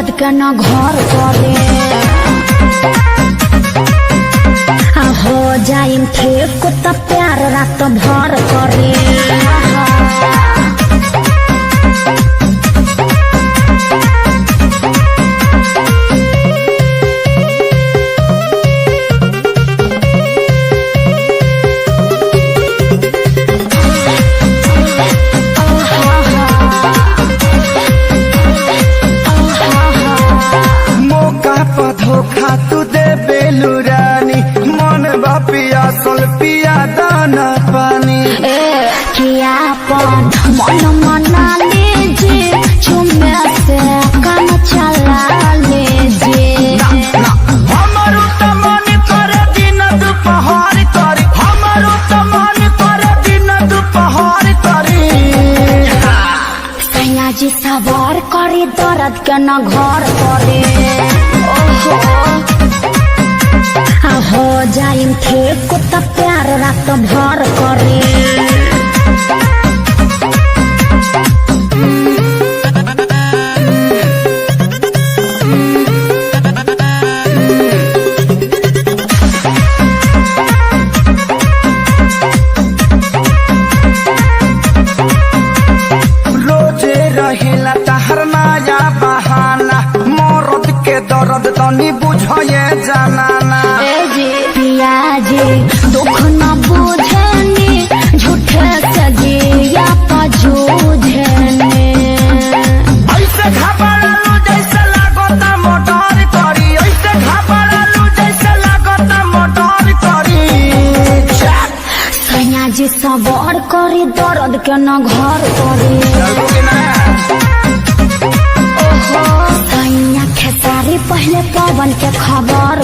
दर्द के न घर करे हो जाइन ठीक त प्यार रात भर करे धोखा तू दे बेलुरानी मन बापिया सल पिया दाना पानी किया पन मन मना लीजिए चुम्मे से काम चला लीजिए हमारो तो मन करे दिन दोपहर करी हमारो तो मन करे दिन दोपहर करी सैया जी सवार करे दर्द के न घर करे हो जाइन ठीक त प्यार रात भर करे रोजे रहेला तहर नया बहाना मरद के दर्द तनी बुझे जाना पिया जी दुख न बुझनी झूठे सजिया पजूझनी ऐसे घबरालू जैसे लागता मोटर करी ऐसे घबरालू जैसे लागता मोटर करी सैया जी सवार करी दर्द के न घर करे सैया खेसारी पहले पवन के खबर